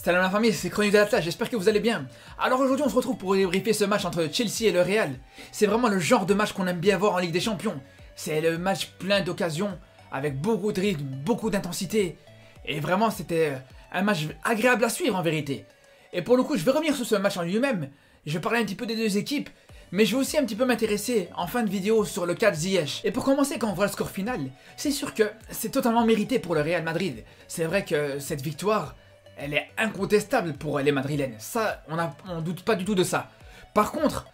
Salam la famille, c'est Chronique de l'Atlas, j'espère que vous allez bien. Alors aujourd'hui on se retrouve pour débriefer ce match entre Chelsea et le Real. C'est vraiment le genre de match qu'on aime bien voir en Ligue des Champions. C'est le match plein d'occasions, avec beaucoup de rythme, beaucoup d'intensité. Et vraiment c'était un match agréable à suivre en vérité. Et pour le coup je vais revenir sur ce match en lui-même. Je vais parler un petit peu des deux équipes. Mais je vais aussi un petit peu m'intéresser en fin de vidéo sur le cas de Ziyech. Et pour commencer, quand on voit le score final, c'est sûr que c'est totalement mérité pour le Real Madrid. C'est vrai que cette victoire, elle est incontestable pour les Madrilènes. Ça, on doute pas du tout de ça. Par contre,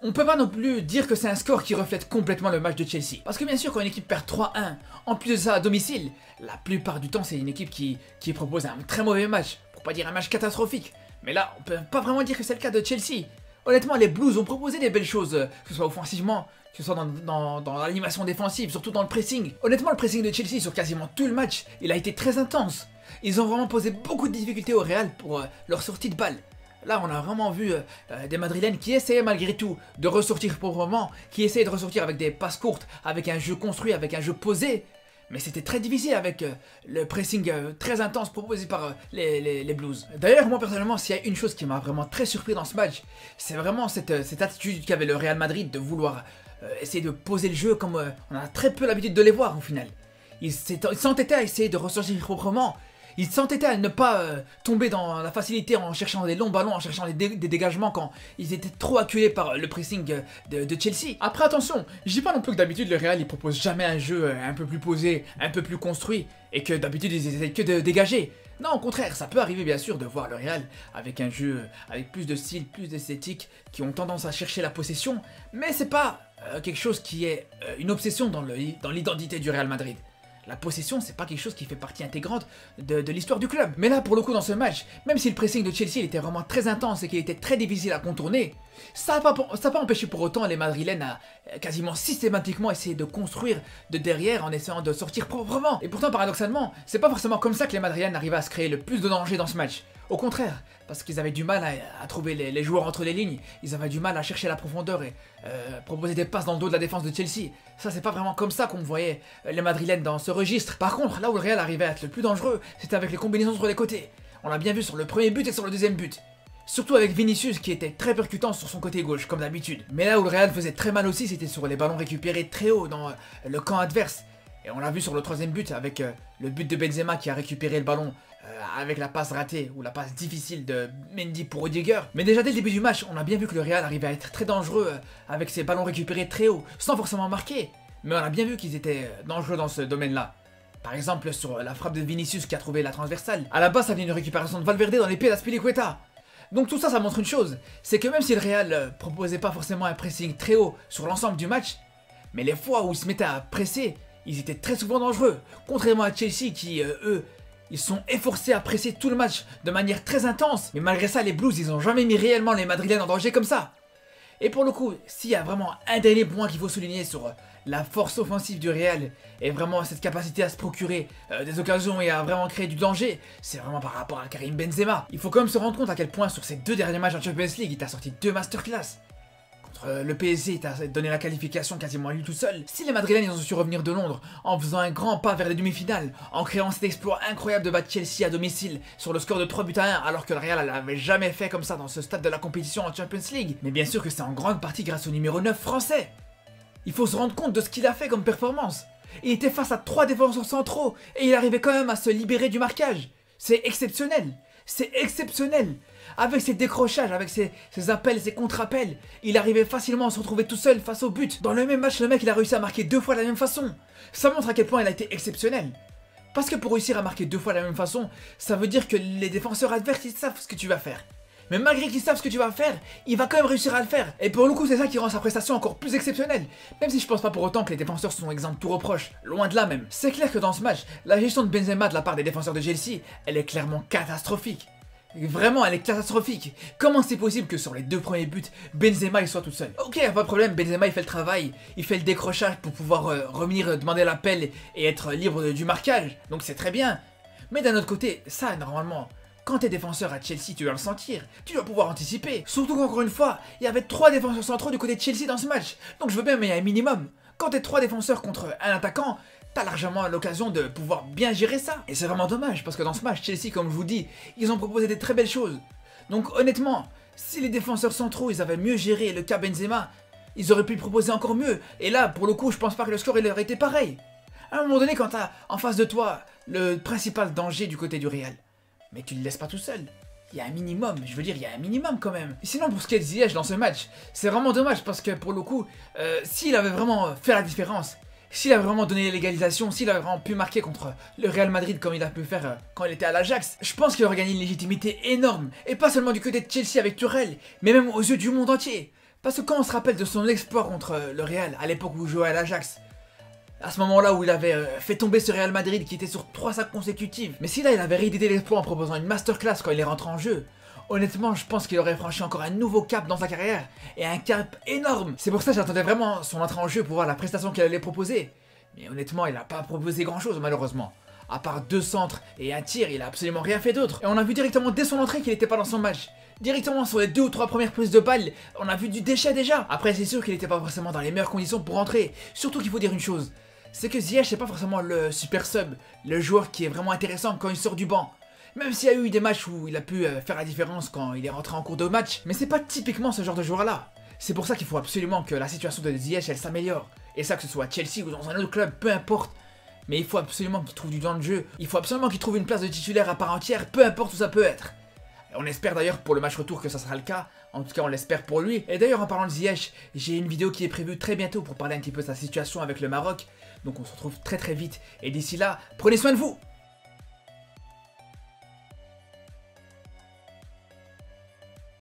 on peut pas non plus dire que c'est un score qui reflète complètement le match de Chelsea. Parce que bien sûr, quand une équipe perd 3-1, en plus de ça à domicile, la plupart du temps, c'est une équipe qui propose un très mauvais match. Pour pas dire un match catastrophique. Mais là, on peut pas vraiment dire que c'est le cas de Chelsea. Honnêtement, les Blues ont proposé des belles choses, que ce soit offensivement, que ce soit dans l'animation défensive, surtout dans le pressing. Honnêtement, le pressing de Chelsea sur quasiment tout le match, il a été très intense. Ils ont vraiment posé beaucoup de difficultés au Real pour leur sortie de balle. Là, on a vraiment vu des Madrilènes qui essayaient malgré tout de ressortir proprement, qui essayaient de ressortir avec des passes courtes, avec un jeu construit, avec un jeu posé. Mais c'était très difficile avec le pressing très intense proposé par les Blues. D'ailleurs, moi personnellement, s'il y a une chose qui m'a vraiment très surpris dans ce match, c'est vraiment cette attitude qu'avait le Real Madrid de vouloir essayer de poser le jeu comme on a très peu l'habitude de les voir au final. Ils s'entêtaient à essayer de ressortir proprement. Ils s'entêtaient à ne pas tomber dans la facilité en cherchant des longs ballons, en cherchant des dégagements quand ils étaient trop acculés par le pressing de Chelsea. Après attention, je dis pas non plus que d'habitude le Real il propose jamais un jeu un peu plus posé, un peu plus construit et que d'habitude ils essaient que de dégager. Non, au contraire, ça peut arriver bien sûr de voir le Real avec un jeu avec plus de style, plus d'esthétique, qui ont tendance à chercher la possession, mais c'est pas quelque chose qui est une obsession dans l'identité du Real Madrid. La possession, c'est pas quelque chose qui fait partie intégrante de l'histoire du club. Mais là, pour le coup, dans ce match, même si le pressing de Chelsea il était vraiment très intense et qu'il était très difficile à contourner, ça n'a pas empêché pour autant les Madrilènes à quasiment systématiquement essayer de construire de derrière en essayant de sortir proprement. Et pourtant, paradoxalement, c'est pas forcément comme ça que les Madrilènes arrivaient à se créer le plus de danger dans ce match. Au contraire, parce qu'ils avaient du mal à trouver les joueurs entre les lignes, ils avaient du mal à chercher la profondeur et proposer des passes dans le dos de la défense de Chelsea. Ça, c'est pas vraiment comme ça qu'on voyait les Madrilènes dans ce registre. Par contre, là où le Real arrivait à être le plus dangereux, c'était avec les combinaisons sur les côtés. On l'a bien vu sur le premier but et sur le deuxième but. Surtout avec Vinicius qui était très percutant sur son côté gauche, comme d'habitude. Mais là où le Real faisait très mal aussi, c'était sur les ballons récupérés très haut dans le camp adverse. Et on l'a vu sur le troisième but avec le but de Benzema qui a récupéré le ballon avec la passe ratée ou la passe difficile de Mendy pour Rudiger. Mais déjà dès le début du match, on a bien vu que le Real arrivait à être très dangereux avec ses ballons récupérés très haut, sans forcément marquer. Mais on a bien vu qu'ils étaient dangereux dans ce domaine-là. Par exemple sur la frappe de Vinicius qui a trouvé la transversale. À la base, ça venait une récupération de Valverde dans les pieds d'Azpilicueta. Donc tout ça, ça montre une chose, c'est que même si le Real proposait pas forcément un pressing très haut sur l'ensemble du match, mais les fois où ils se mettaient à presser, ils étaient très souvent dangereux. Contrairement à Chelsea qui, eux, ils sont efforcés à presser tout le match de manière très intense. Mais malgré ça, les Blues, ils ont jamais mis réellement les Madrilènes en danger comme ça. Et pour le coup, s'il y a vraiment un dernier point qu'il faut souligner sur la force offensive du Real et vraiment cette capacité à se procurer des occasions et à vraiment créer du danger, c'est vraiment par rapport à Karim Benzema. Il faut quand même se rendre compte à quel point sur ces deux derniers matchs en Champions League, il t'a sorti 2 masterclass. Contre le PSG, il t'a donné la qualification quasiment lui tout seul. Si les Madrilènes ils ont su revenir de Londres en faisant un grand pas vers les demi-finales, en créant cet exploit incroyable de battre Chelsea à domicile sur le score de 3-1 alors que le Real l'avait jamais fait comme ça dans ce stade de la compétition en Champions League. Mais bien sûr que c'est en grande partie grâce au numéro 9 français. Il faut se rendre compte de ce qu'il a fait comme performance. Il était face à 3 défenseurs centraux et il arrivait quand même à se libérer du marquage. C'est exceptionnel. C'est exceptionnel. Avec ses décrochages, avec ses appels, ses contre-appels, il arrivait facilement à se retrouver tout seul face au but. Dans le même match, le mec il a réussi à marquer 2 fois de la même façon. Ça montre à quel point il a été exceptionnel. Parce que pour réussir à marquer 2 fois de la même façon, ça veut dire que les défenseurs adverses ils savent ce que tu vas faire. Mais malgré qu'ils savent ce que tu vas faire, il va quand même réussir à le faire. Et pour le coup, c'est ça qui rend sa prestation encore plus exceptionnelle. Même si je pense pas pour autant que les défenseurs sont exempts de tout reproche, loin de là même. C'est clair que dans ce match, la gestion de Benzema de la part des défenseurs de Chelsea, elle est clairement catastrophique. Vraiment, elle est catastrophique. Comment c'est possible que sur les 2 premiers buts, Benzema il soit tout seul? Ok, pas de problème, Benzema il fait le travail, il fait le décrochage pour pouvoir revenir demander l'appel et être libre du marquage. Donc c'est très bien. Mais d'un autre côté, ça normalement... Quand t'es défenseur à Chelsea, tu dois le sentir, tu dois pouvoir anticiper. Surtout qu'encore une fois, il y avait 3 défenseurs centraux du côté de Chelsea dans ce match. Donc je veux bien, mais il y a un minimum. Quand t'es 3 défenseurs contre un attaquant, t'as largement l'occasion de pouvoir bien gérer ça. Et c'est vraiment dommage, parce que dans ce match, Chelsea, comme je vous dis, ils ont proposé des très belles choses. Donc honnêtement, si les défenseurs centraux, ils avaient mieux géré le cas Benzema, ils auraient pu proposer encore mieux. Et là, pour le coup, je pense pas que le score il aurait été pareil. À un moment donné, quand t'as en face de toi le principal danger du côté du Real, mais tu le laisses pas tout seul. Il y a un minimum, je veux dire, il y a un minimum quand même. Et sinon, pour ce qui est de Ziyech dans ce match, c'est vraiment dommage parce que pour le coup, s'il avait vraiment fait la différence, s'il avait vraiment donné l'égalisation, s'il avait vraiment pu marquer contre le Real Madrid comme il a pu faire quand il était à l'Ajax, je pense qu'il aurait gagné une légitimité énorme. Et pas seulement du côté de Chelsea avec Tuchel, mais même aux yeux du monde entier. Parce que quand on se rappelle de son exploit contre le Real, à l'époque où il jouait à l'Ajax, à ce moment-là où il avait fait tomber ce Real Madrid qui était sur 3 sacs consécutives. Mais si là il avait réédité l'exploit en proposant une masterclass quand il est rentré en jeu, honnêtement je pense qu'il aurait franchi encore un nouveau cap dans sa carrière, et un cap énorme. C'est pour ça que j'attendais vraiment son entrée en jeu pour voir la prestation qu'il allait proposer. Mais honnêtement il n'a pas proposé grand chose malheureusement. À part 2 centres et un tir, il a absolument rien fait d'autre. Et on a vu directement dès son entrée qu'il n'était pas dans son match. Directement sur les 2 ou 3 premières prises de balle, on a vu du déchet déjà. Après c'est sûr qu'il n'était pas forcément dans les meilleures conditions pour rentrer. Surtout qu'il faut dire une chose, c'est que Ziyech c'est pas forcément le super sub, le joueur qui est vraiment intéressant quand il sort du banc. Même s'il y a eu des matchs où il a pu faire la différence quand il est rentré en cours de match, mais c'est pas typiquement ce genre de joueur là. C'est pour ça qu'il faut absolument que la situation de Ziyech elle s'améliore. Et ça que ce soit à Chelsea ou dans un autre club, peu importe. Mais il faut absolument qu'il trouve du temps de jeu, il faut absolument qu'il trouve une place de titulaire à part entière, peu importe où ça peut être. Et on espère d'ailleurs pour le match retour que ça sera le cas, en tout cas on l'espère pour lui. Et d'ailleurs en parlant de Ziyech, j'ai une vidéo qui est prévue très bientôt pour parler un petit peu de sa situation avec le Maroc. Donc on se retrouve très vite, et d'ici là, prenez soin de vous!